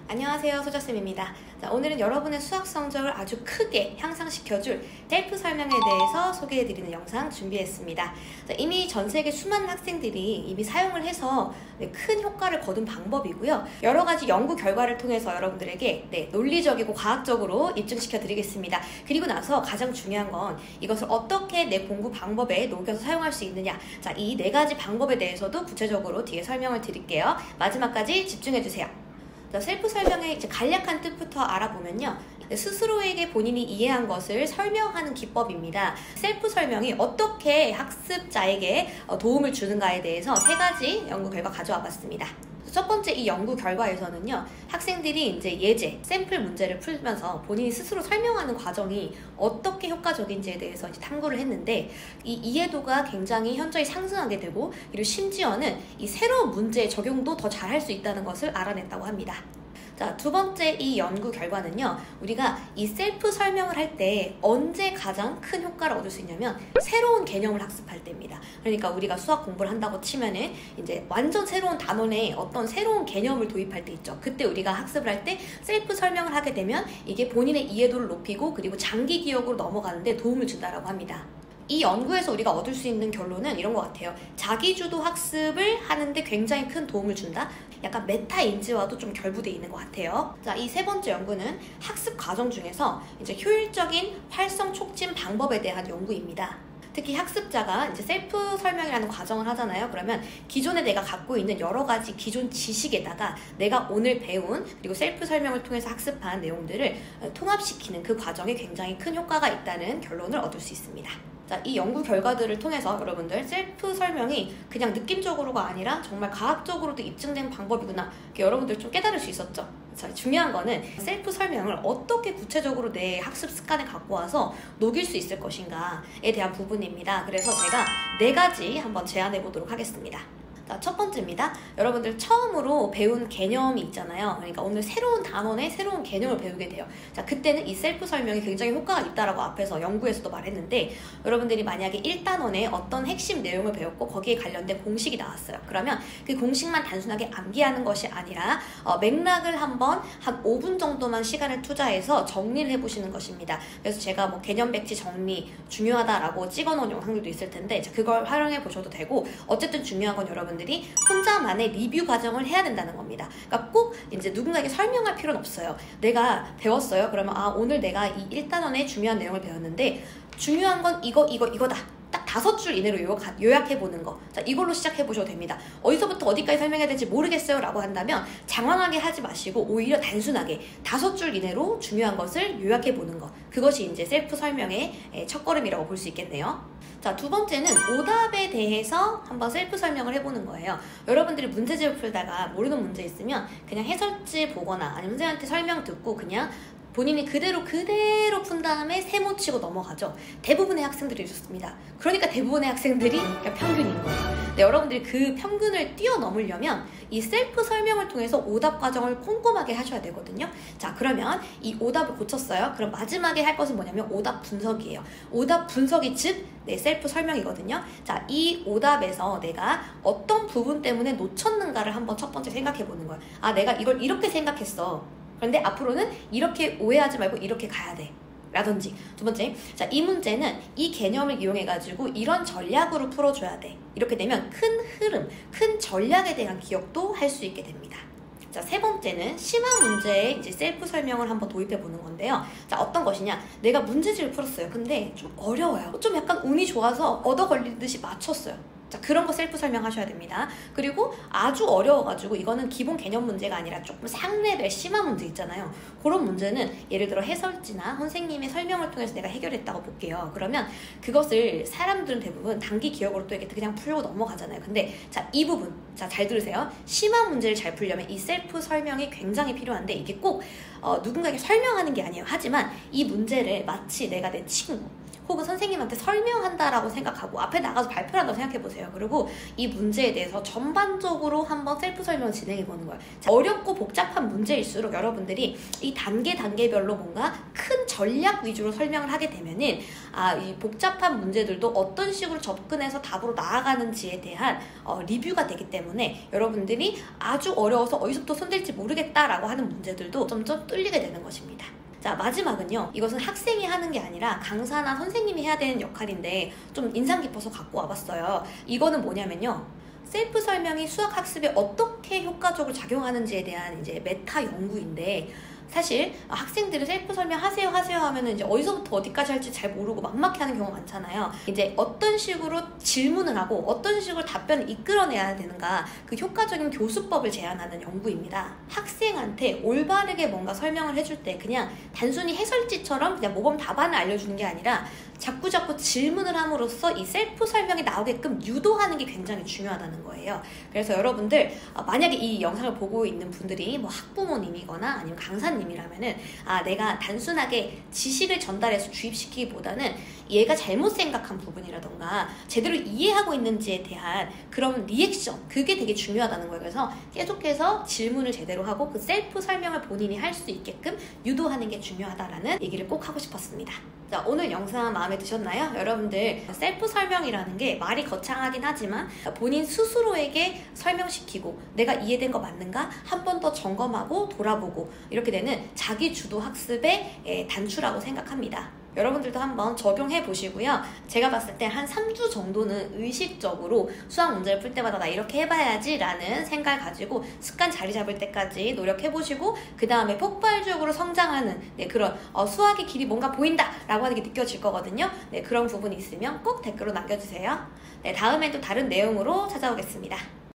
안녕하세요, 소저쌤입니다. 자, 오늘은 여러분의 수학 성적을 아주 크게 향상시켜줄 셀프 설명에 대해서 소개해드리는 영상 준비했습니다. 자, 이미 전 세계 수많은 학생들이 이미 사용을 해서 큰 효과를 거둔 방법이고요. 여러 가지 연구 결과를 통해서 여러분들에게 논리적이고 과학적으로 입증시켜 드리겠습니다. 그리고 나서 가장 중요한 건 이것을 어떻게 내 공부 방법에 녹여서 사용할 수 있느냐. 자, 이 네 가지 방법에 대해서도 구체적으로 뒤에 설명을 드릴게요. 마지막까지 집중해주세요. 셀프 설명의 간략한 뜻부터 알아보면요. 스스로에게 본인이 이해한 것을 설명하는 기법입니다. 셀프 설명이 어떻게 학습자에게 도움을 주는가에 대해서 세 가지 연구 결과 가져와 봤습니다. 첫 번째 이 연구 결과에서는요, 학생들이 예제, 샘플 문제를 풀면서 본인이 스스로 설명하는 과정이 어떻게 효과적인지에 대해서 탐구를 했는데, 이 이해도가 굉장히 현저히 상승하게 되고, 그리고 심지어는 이 새로운 문제의 적용도 더 잘할 수 있다는 것을 알아냈다고 합니다. 자, 두 번째 이 연구 결과는요, 우리가 이 셀프 설명을 할 때 언제 가장 큰 효과를 얻을 수 있냐면 새로운 개념을 학습할 때입니다. 그러니까 우리가 수학 공부를 한다고 치면은 완전 새로운 단원에 어떤 새로운 개념을 도입할 때 있죠. 그때 우리가 학습을 할 때 셀프 설명을 하게 되면 이게 본인의 이해도를 높이고 그리고 장기 기억으로 넘어가는데 도움을 준다라고 합니다. 이 연구에서 우리가 얻을 수 있는 결론은 이런 것 같아요. 자기주도 학습을 하는데 굉장히 큰 도움을 준다? 약간 메타인지와도 좀 결부되어 있는 것 같아요. 자, 이 세 번째 연구는 학습 과정 중에서 효율적인 활성 촉진 방법에 대한 연구입니다. 특히 학습자가 셀프 설명이라는 과정을 하잖아요. 그러면 기존에 내가 갖고 있는 여러 가지 기존 지식에다가 내가 오늘 배운 그리고 셀프 설명을 통해서 학습한 내용들을 통합시키는 그 과정에 굉장히 큰 효과가 있다는 결론을 얻을 수 있습니다. 자, 이 연구 결과들을 통해서 여러분들 셀프 설명이 그냥 느낌적으로가 아니라 정말 과학적으로도 입증된 방법이구나, 여러분들 좀 깨달을 수 있었죠. 자, 중요한 거는 셀프 설명을 어떻게 구체적으로 내 학습 습관에 갖고 와서 녹일 수 있을 것인가에 대한 부분입니다. 그래서 제가 네 가지 한번 제안해 보도록 하겠습니다. 자, 첫 번째입니다. 여러분들 처음으로 배운 개념이 있잖아요. 그러니까 오늘 새로운 단원의 새로운 개념을 배우게 돼요. 자, 그때는 이 셀프 설명이 굉장히 효과가 있다라고 앞에서 연구에서도 말했는데, 여러분들이 만약에 1단원의 어떤 핵심 내용을 배웠고 거기에 관련된 공식이 나왔어요. 그러면 그 공식만 단순하게 암기하는 것이 아니라 맥락을 한번 한 5분 정도만 시간을 투자해서 정리를 해보시는 것입니다. 그래서 제가 개념 백지 정리 중요하다라고 찍어놓은 영상들도 있을 텐데, 자, 그걸 활용해 보셔도 되고, 어쨌든 중요한 건 여러분들이 혼자만의 리뷰 과정을 해야 된다는 겁니다. 그러니까 꼭 누군가에게 설명할 필요는 없어요. 내가 배웠어요. 그러면 오늘 내가 이 1단원의 중요한 내용을 배웠는데 중요한 건 이거다. 딱 5줄 이내로 요약해보는 거. 자, 이걸로 시작해보셔도 됩니다. 어디서부터 어디까지 설명해야 될지 모르겠어요 라고 한다면 장황하게 하지 마시고 오히려 단순하게 5줄 이내로 중요한 것을 요약해보는 거. 그것이 셀프 설명의 첫걸음이라고 볼 수 있겠네요. 자, 두 번째는 오답에 대해서 한번 셀프 설명을 해보는 거예요. 여러분들이 문제집을 풀다가 모르는 문제 있으면 그냥 해설지 보거나 아니면 선생님한테 설명 듣고 그냥 본인이 그대로 푼 다음에 세모 치고 넘어가죠. 대부분의 학생들이 이렇습니다. 그러니까 대부분의 학생들이 평균인 거예요. 여러분들이 그 평균을 뛰어넘으려면 이 셀프 설명을 통해서 오답 과정을 꼼꼼하게 하셔야 되거든요. 자, 그러면 이 오답을 고쳤어요. 그럼 마지막에 할 것은 뭐냐면 오답 분석이에요. 오답 분석이 즉 셀프 설명이거든요. 자, 이 오답에서 내가 어떤 부분 때문에 놓쳤는가를 한번 첫 번째 생각해 보는 거예요. 내가 이걸 이렇게 생각했어. 그런데 앞으로는 이렇게 오해하지 말고 이렇게 가야 돼. 라든지. 두 번째, 자, 이 문제는 이 개념을 이용해가지고 이런 전략으로 풀어줘야 돼. 이렇게 되면 큰 흐름, 큰 전략에 대한 기억도 할 수 있게 됩니다. 자, 세 번째는 심화 문제에 셀프 설명을 한번 도입해 보는 건데요. 자, 어떤 것이냐? 내가 문제집을 풀었어요. 근데 좀 어려워요. 좀 약간 운이 좋아서 얻어 걸리듯이 맞췄어요. 자, 그런 거 셀프 설명하셔야 됩니다. 그리고 아주 어려워가지고 이거는 기본 개념 문제가 아니라 조금 상레벨 심화 문제 있잖아요. 그런 문제는 예를 들어 해설지나 선생님의 설명을 통해서 내가 해결했다고 볼게요. 그러면 그것을 사람들은 대부분 단기 기억으로 또 이렇게 그냥 풀고 넘어가잖아요. 근데 자, 이 부분, 자, 잘 들으세요. 심화 문제를 잘 풀려면 이 셀프 설명이 굉장히 필요한데, 이게 꼭 누군가에게 설명하는 게 아니에요. 하지만 이 문제를 마치 내가 내 친구 혹은 선생님한테 설명한다라고 생각하고 앞에 나가서 발표를 한다고 생각해보세요. 그리고 이 문제에 대해서 전반적으로 한번 셀프 설명을 진행해보는 거예요. 어렵고 복잡한 문제일수록 여러분들이 이 단계별로 뭔가 큰 전략 위주로 설명을 하게 되면은 이 복잡한 문제들도 어떤 식으로 접근해서 답으로 나아가는지에 대한 리뷰가 되기 때문에 여러분들이 아주 어려워서 어디서부터 손댈지 모르겠다라고 하는 문제들도 점점 뚫리게 되는 것입니다. 자, 마지막은요. 이것은 학생이 하는 게 아니라 강사나 선생님이 해야 되는 역할인데 좀 인상 깊어서 갖고 와봤어요. 이거는 뭐냐면요. 셀프 설명이 수학 학습에 어떻게 효과적으로 작용하는지에 대한 이제 메타 연구인데, 사실 학생들이 셀프 설명 하세요 하면은 이제 어디서부터 어디까지 할지 잘 모르고 막막해 하는 경우가 많잖아요. 이제 어떤 식으로 질문을 하고 어떤 식으로 답변을 이끌어내야 되는가, 그 효과적인 교수법을 제안하는 연구입니다. 학생한테 올바르게 뭔가 설명을 해줄 때 그냥 단순히 해설지처럼 그냥 모범 답안을 알려주는 게 아니라 자꾸 질문을 함으로써 이 셀프 설명이 나오게끔 유도하는 게 굉장히 중요하다는 거예요. 그래서 여러분들 만약에 이 영상을 보고 있는 분들이 뭐 학부모님이거나 아니면 강사님이라면은 내가 단순하게 지식을 전달해서 주입시키기보다는 얘가 잘못 생각한 부분이라던가 제대로 이해하고 있는지에 대한 그런 리액션, 그게 되게 중요하다는 거예요. 그래서 계속해서 질문을 제대로 하고 그 셀프 설명을 본인이 할 수 있게끔 유도하는 게 중요하다라는 얘기를 꼭 하고 싶었습니다. 자, 오늘 영상 마음에 드셨나요? 여러분들 셀프 설명이라는 게 말이 거창하긴 하지만 본인 스스로에게 설명시키고 내가 이해된 거 맞는가? 한 번 더 점검하고 돌아보고 이렇게 되는 자기 주도 학습의 단추라고 생각합니다. 여러분들도 한번 적용해 보시고요. 제가 봤을 때 한 3주 정도는 의식적으로 수학 문제를 풀 때마다 나 이렇게 해봐야지 라는 생각을 가지고 습관 자리 잡을 때까지 노력해 보시고, 그 다음에 폭발적으로 성장하는 그런 수학의 길이 뭔가 보인다 라고 하는 게 느껴질 거거든요. 그런 부분이 있으면 꼭 댓글로 남겨주세요. 다음엔 또 다른 내용으로 찾아오겠습니다.